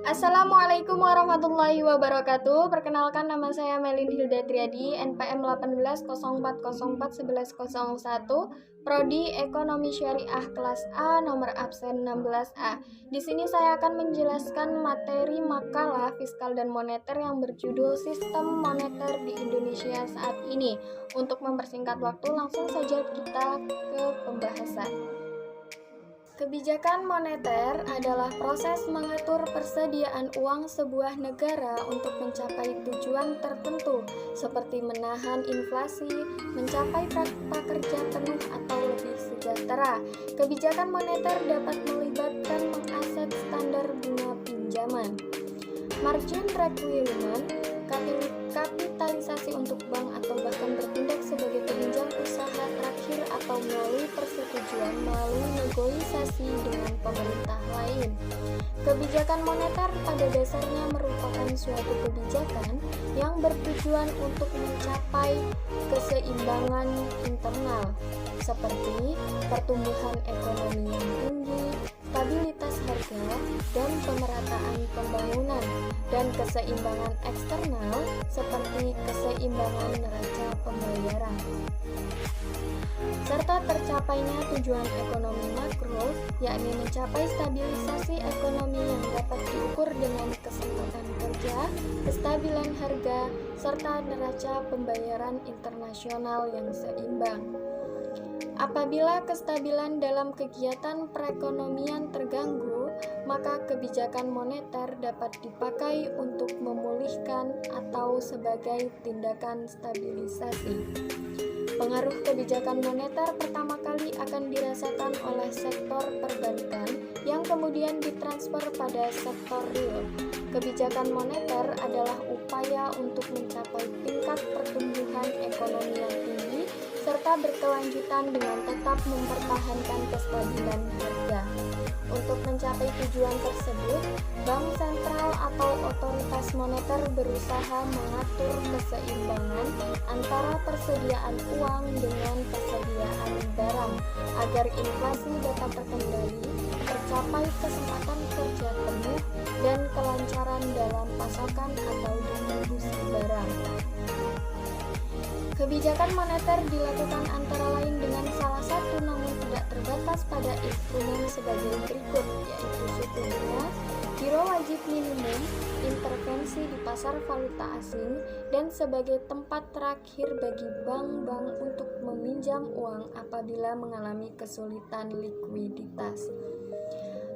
Assalamualaikum warahmatullahi wabarakatuh. Perkenalkan, nama saya Melin Hilda Triadi, NPM 1804041101, Prodi Ekonomi Syariah kelas A, nomor absen 16A. Di sini saya akan menjelaskan materi makalah fiskal dan moneter yang berjudul Sistem Moneter di Indonesia saat ini. Untuk mempersingkat waktu, langsung saja kita ke pembahasan. Kebijakan moneter adalah proses mengatur persediaan uang sebuah negara untuk mencapai tujuan tertentu, seperti menahan inflasi, mencapai prakerja penuh atau lebih sejahtera. Kebijakan moneter dapat melibatkan mengaset standar bunga pinjaman, margin requirement, kapitalisasi untuk bank atau bahkan bertindak sebagai penunjang usaha terakhir atau melalui persetujuan melalui negosiasi dengan pemerintah lain. Kebijakan moneter pada dasarnya merupakan suatu kebijakan yang bertujuan untuk mencapai keseimbangan internal seperti pertumbuhan ekonomi yang tinggi, stabilitas harga, dan pemerataan pembangunan, dan keseimbangan eksternal seperti keseimbangan neraca pembayaran, serta tercapainya tujuan ekonomi makro, yakni mencapai stabilisasi ekonomi yang dapat diukur dengan kesempatan kerja, kestabilan harga, serta neraca pembayaran internasional yang seimbang. Apabila kestabilan dalam kegiatan perekonomian terganggu, maka kebijakan moneter dapat dipakai untuk memulihkan atau sebagai tindakan stabilisasi. Pengaruh kebijakan moneter pertama kali akan dirasakan oleh sektor perbankan yang kemudian ditransfer pada sektor real. Kebijakan moneter adalah upaya untuk mencapai tingkat pertumbuhan ekonomi yang tinggi serta berkelanjutan dengan tetap mempertahankan kestabilan harga. Untuk mencapai tujuan tersebut, bank sentral atau otoritas moneter berusaha mengatur keseimbangan antara persediaan uang dengan persediaan barang agar inflasi dapat terkendali, tercapai kesempatan kerja penuh, dan kelancaran dalam pasokan atau distribusi barang. Kebijakan moneter dilakukan antara lain dengan salah satu namun tidak terbatas pada instrumen sebagai berikut, yaitu suku bunga, giro wajib minimum, intervensi di pasar valuta asing, dan sebagai tempat terakhir bagi bank-bank untuk meminjam uang apabila mengalami kesulitan likuiditas.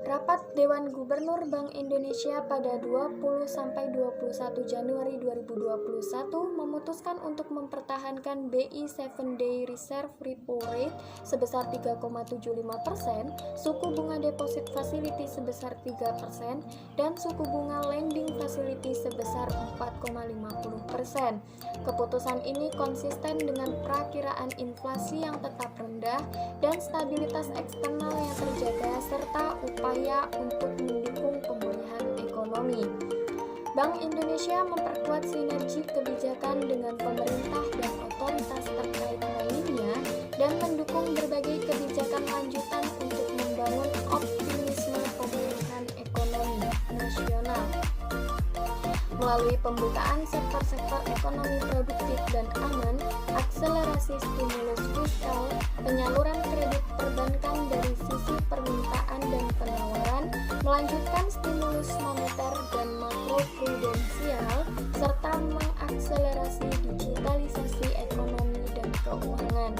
Rapat Dewan Gubernur Bank Indonesia pada 20-21 Januari 2021 memutuskan untuk mempertahankan BI 7-Day Reserve Repo Rate sebesar 3,75%, suku bunga deposit facility sebesar 3%, dan suku bunga lending facility sebesar 4,50%. Keputusan ini konsisten dengan perakiraan inflasi yang tetap rendah dan stabilitas eksternal yang terjaga serta upaya untuk mendukung pemulihan ekonomi. Bank Indonesia memperkuat sinergi kebijakan dengan pemerintah dan otoritas terkait lainnya dan mendukung berbagai kebijakan lanjutan untuk membangun optimisme pemulihan ekonomi nasional melalui pembukaan sektor-sektor ekonomi produktif dan aman, akselerasi stimulus fiskal, penyaluran kredit perbankan dari sisi permintaan dan penawaran, melanjutkan stimulus moneter dan makroprudensial, serta mengakselerasi digitalisasi ekonomi dan keuangan.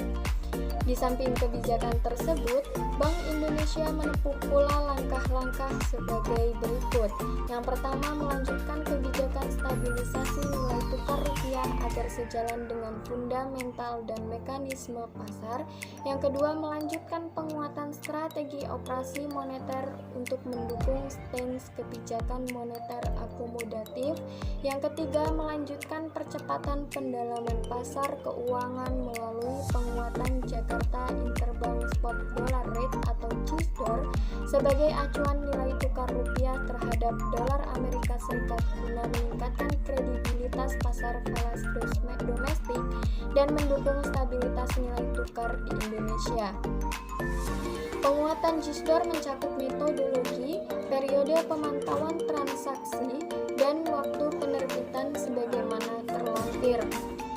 Di samping kebijakan tersebut, Bank Indonesia menempuh pula langkah-langkah sebagai berikut. Yang pertama, melanjutkan kebijakan stabilisasi nilai tukar rupiah agar sejalan dengan fundamental dan mekanisme pasar. Yang kedua, melanjutkan penguatan strategi operasi moneter untuk mendukung stance kebijakan moneter akomodatif. Yang ketiga, melanjutkan percepatan pendalaman pasar keuangan melalui penguatan Jakarta Interbank Spot Dollar Rate atau JISDOR sebagai acuan nilai tukar rupiah terhadap dolar Amerika Serikat guna meningkatkan kredibilitas pasar falas domestik dan mendukung stabilitas nilai tukar di Indonesia. Penguatan JISDOR mencakup metodologi, periode pemantauan transaksi transaksi dan waktu penerbitan sebagaimana terlampir.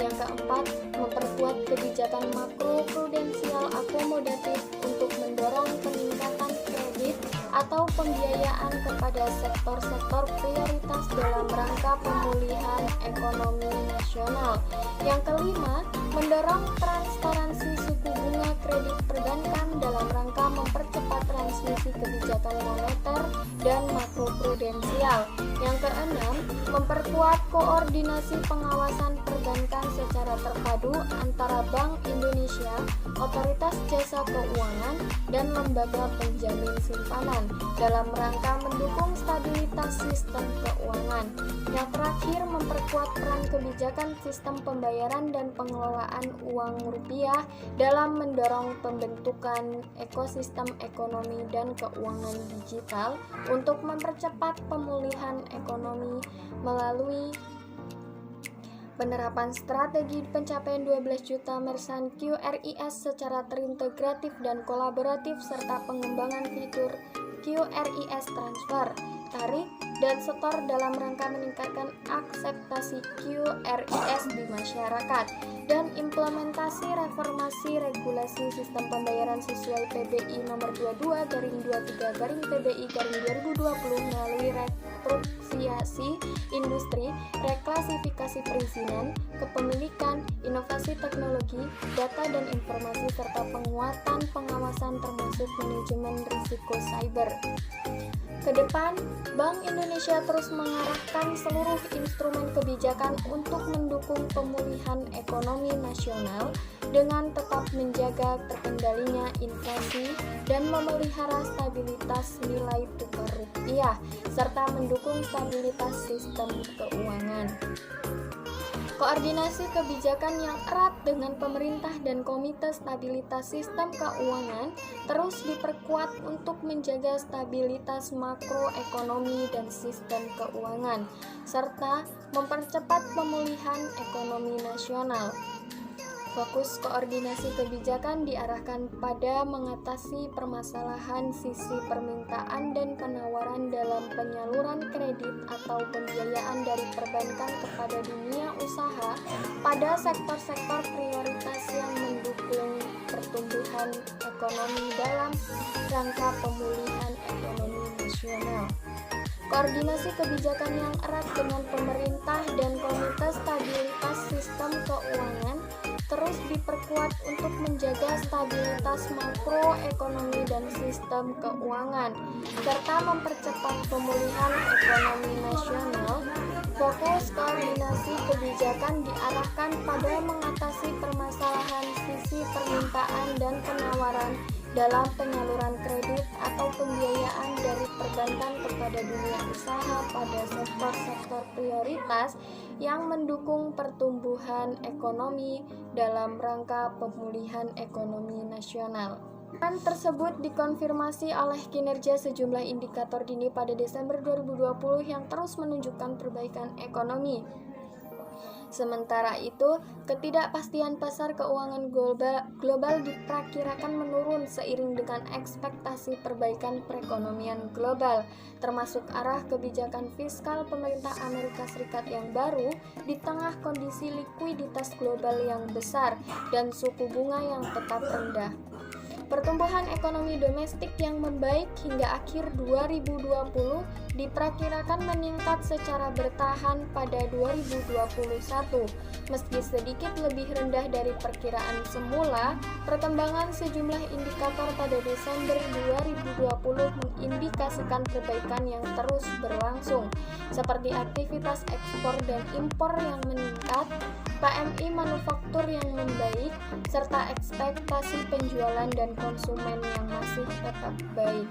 Yang keempat, memperkuat kebijakan makroprudensial akomodatif untuk mendorong peningkatan kredit atau pembiayaan kepada sektor-sektor prioritas dalam rangka pemulihan ekonomi nasional. Yang kelima, mendorong transparansi suku bunga kredit perbankan dalam rangka mempercepat transmisi kebijakan moneter dan makroprudensial. Yang keenam, memperkuat koordinasi pengawasan perbankan secara terpadu antara Bank Indonesia, Otoritas Jasa Keuangan, dan lembaga penjamin simpanan dalam rangka mendukung stabilitas sistem keuangan. Yang terakhir, memperkuat peran kebijakan sistem pembayaran dan pengelolaan uang rupiah dalam mendorong pembentukan ekosistem ekonomi dan keuangan digital untuk mempercepat pemulihan ekonomi melalui penerapan strategi pencapaian 12 juta merchant QRIS secara terintegratif dan kolaboratif serta pengembangan fitur QRIS transfer, tarik, dan setor dalam rangka meningkatkan akseptasi QRIS di masyarakat dan implementasi reformasi regulasi sistem pembayaran sesuai PBI nomor 22/23/PBI/2020 melalui restrukturisasi industri, reklasifikasi perizinan, kepemilikan, inovasi teknologi, data dan informasi serta penguatan pengawasan termasuk manajemen risiko cyber. Kedepan, Bank Indonesia terus mengarahkan seluruh instrumen kebijakan untuk mendukung pemulihan ekonomi nasional dengan tetap menjaga terkendalinya inflasi dan memelihara stabilitas nilai tukar rupiah serta mendukung stabilitas sistem keuangan. Koordinasi kebijakan yang erat dengan pemerintah dan Komite Stabilitas Sistem Keuangan terus diperkuat untuk menjaga stabilitas makroekonomi dan sistem keuangan, serta mempercepat pemulihan ekonomi nasional. Fokus koordinasi kebijakan diarahkan pada mengatasi permasalahan sisi permintaan dan penawaran dalam penyaluran kredit atau pembiayaan dari perbankan kepada dunia usaha pada sektor-sektor prioritas yang mendukung pertumbuhan ekonomi dalam rangka pemulihan ekonomi nasional. Koordinasi kebijakan yang erat dengan pemerintah dan Komite Stabilitas Sistem Keuangan terus diperkuat untuk menjaga stabilitas makroekonomi dan sistem keuangan, serta mempercepat pemulihan ekonomi nasional. Fokus koordinasi kebijakan diarahkan pada mengatasi permasalahan sisi permintaan dan penawaran dalam penyaluran kredit atau pembiayaan dari perbankan kepada dunia usaha pada sektor-sektor prioritas yang mendukung pertumbuhan ekonomi dalam rangka pemulihan ekonomi nasional. Peran tersebut dikonfirmasi oleh kinerja sejumlah indikator dini pada Desember 2020 yang terus menunjukkan perbaikan ekonomi. Sementara itu, ketidakpastian pasar keuangan global diperkirakan menurun seiring dengan ekspektasi perbaikan perekonomian global, termasuk arah kebijakan fiskal pemerintah Amerika Serikat yang baru di tengah kondisi likuiditas global yang besar dan suku bunga yang tetap rendah. Pertumbuhan ekonomi domestik yang membaik hingga akhir 2020 diperkirakan meningkat secara bertahan pada 2021. Meski sedikit lebih rendah dari perkiraan semula, perkembangan sejumlah indikator pada Desember 2020 mengindikasikan perbaikan yang terus berlangsung, seperti aktivitas ekspor dan impor yang meningkat, PMI manufaktur yang membaik, serta ekspektasi penjualan dan konsumen yang masih tetap baik.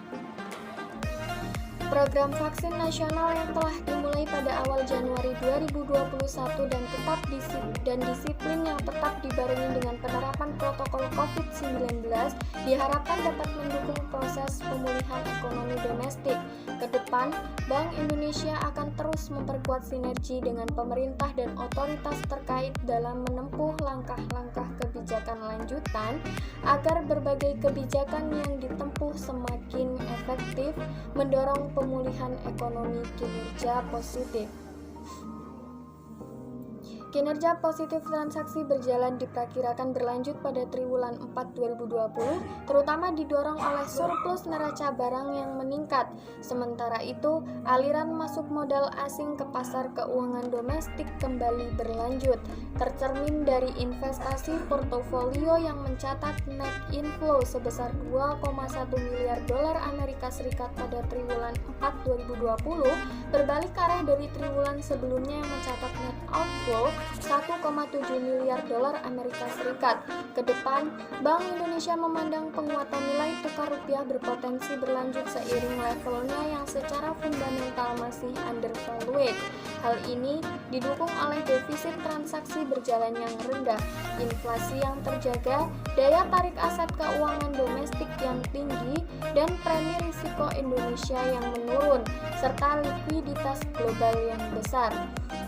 Program vaksin nasional yang telah dimulai pada awal Januari 2021 dan disiplin yang tetap dibarengi dengan penerapan protokol COVID-19 diharapkan dapat mendukung proses pemulihan ekonomi domestik. Ke depan, Bank Indonesia Indonesia akan terus memperkuat sinergi dengan pemerintah dan otoritas terkait dalam menempuh langkah-langkah kebijakan lanjutan agar berbagai kebijakan yang ditempuh semakin efektif mendorong pemulihan ekonomi kinerja positif. Kinerja positif transaksi berjalan diperkirakan berlanjut pada triwulan 4 2020, terutama didorong oleh surplus neraca barang yang meningkat. Sementara itu, aliran masuk modal asing ke pasar keuangan domestik kembali berlanjut, tercermin dari investasi portofolio yang mencatat net inflow sebesar 2,1 miliar dolar Amerika Serikat pada triwulan 4 2020, berbalik arah dari triwulan sebelumnya yang mencatat net outflow 1,7 miliar dolar Amerika Serikat. Ke depan, Bank Indonesia memandang penguatan nilai tukar rupiah berpotensi berlanjut seiring levelnya yang secara fundamental masih undervalued. Hal ini didukung oleh defisit transaksi berjalan yang rendah, inflasi yang terjaga, daya tarik aset keuangan domestik yang tinggi, dan premi risiko Indonesia yang menurun, serta likuiditas global yang besar.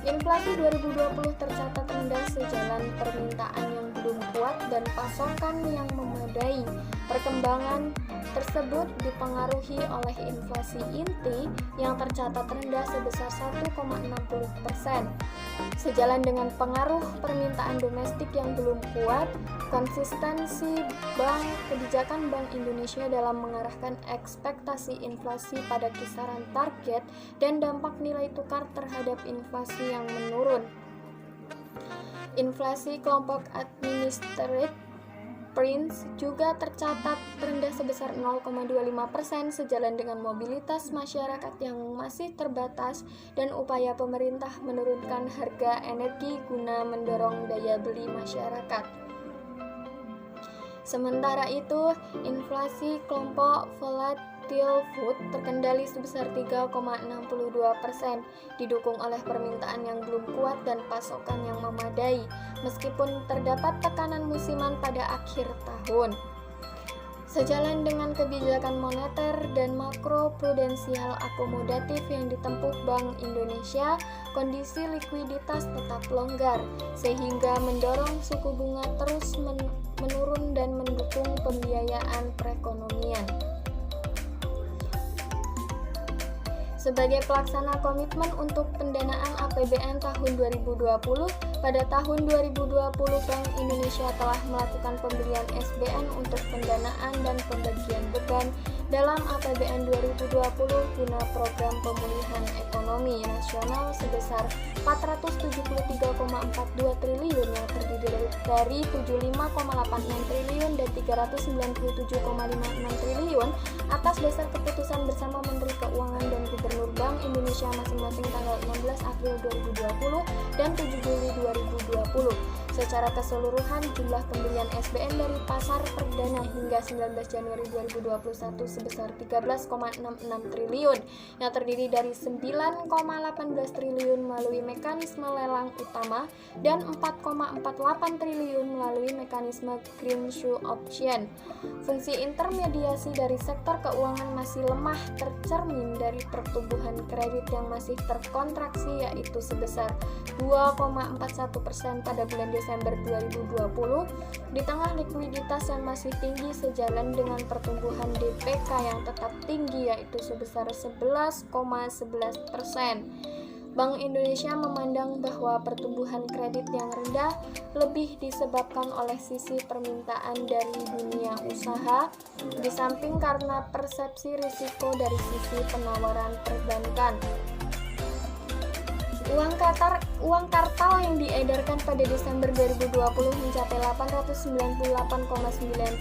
Inflasi 2020 tercatat rendah sejalan permintaan yang belum kuat dan pasokan yang memadai. Perkembangan tersebut dipengaruhi oleh inflasi inti yang tercatat rendah sebesar 1,60%. Sejalan dengan pengaruh permintaan domestik yang belum kuat, konsistensi kebijakan Bank Indonesia dalam mengarahkan ekspektasi inflasi pada kisaran target dan dampak nilai tukar terhadap inflasi yang menurun. Inflasi kelompok administered Prince juga tercatat rendah sebesar 0,25% sejalan dengan mobilitas masyarakat yang masih terbatas dan upaya pemerintah menurunkan harga energi guna mendorong daya beli masyarakat. Sementara itu, inflasi kelompok volatile food terkendali sebesar 3,62%, didukung oleh permintaan yang belum kuat dan pasokan yang memadai, meskipun terdapat tekanan musiman pada akhir tahun. Sejalan dengan kebijakan moneter dan makroprudensial akomodatif yang ditempuh Bank Indonesia, kondisi likuiditas tetap longgar, sehingga mendorong suku bunga terus menurun dan mendukung pembiayaan perekonomian. Sebagai pelaksana komitmen untuk pendanaan APBN tahun 2020, pada tahun 2020 Bank Indonesia telah melakukan pembelian SBN untuk pendanaan dan pembagian beban dalam APBN 2020 guna program pemulihan ekonomi nasional sebesar 473,42 triliun yang terdiri dari 75,86 triliun dan 397,56 triliun atas dasar keputusan bersama Menteri Keuangan dan Gubernur Bank Indonesia masing-masing tanggal 16 April 2020 dan 7 Juli 2020. Secara keseluruhan, jumlah pembelian SBN dari pasar perdana hingga 19 Januari 2021 sebesar 13,66 triliun yang terdiri dari 9,18 triliun melalui mekanisme lelang utama dan 4,48 triliun melalui mekanisme greenshoe option. Fungsi intermediasi dari sektor keuangan masih lemah tercermin dari pertumbuhan kredit yang masih terkontraksi yaitu sebesar 2,41% pada bulan Desember 2020 di tengah likuiditas yang masih tinggi sejalan dengan pertumbuhan DPK yang tetap tinggi yaitu sebesar 11,11%. Bank Indonesia memandang bahwa pertumbuhan kredit yang rendah lebih disebabkan oleh sisi permintaan dari dunia usaha, di samping karena persepsi risiko dari sisi penawaran perbankan. Uang kartal yang diedarkan pada Desember 2020 mencapai 898,9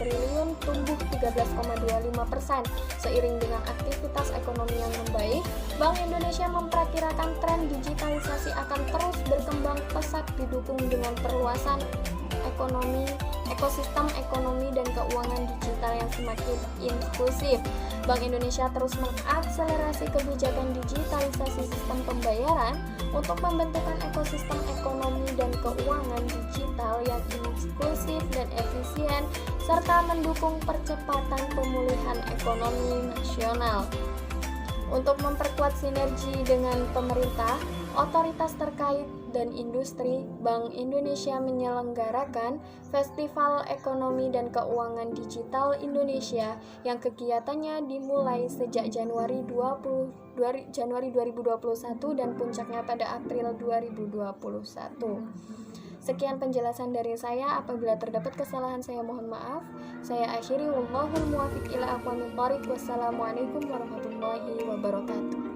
triliun, tumbuh 13,25%. Seiring dengan aktivitas ekonomi yang membaik, Bank Indonesia memperkirakan tren digitalisasi akan terus berkembang pesat didukung dengan perluasan ekosistem ekonomi dan keuangan digital yang semakin inklusif. Bank Indonesia terus mengakselerasi kebijakan digitalisasi sistem pembayaran untuk pembentukan ekosistem ekonomi dan keuangan digital yang inklusif dan efisien, serta mendukung percepatan pemulihan ekonomi nasional. Untuk memperkuat sinergi dengan pemerintah, otoritas terkait, dan industri, Bank Indonesia menyelenggarakan Festival Ekonomi dan Keuangan Digital Indonesia yang kegiatannya dimulai sejak Januari 2021 dan puncaknya pada April 2021. Sekian penjelasan dari saya. Apabila terdapat kesalahan saya mohon maaf. Saya akhiri, wallahul muwaffiq ila aqwamit thoriq. Wassalamualaikum warahmatullahi wabarakatuh.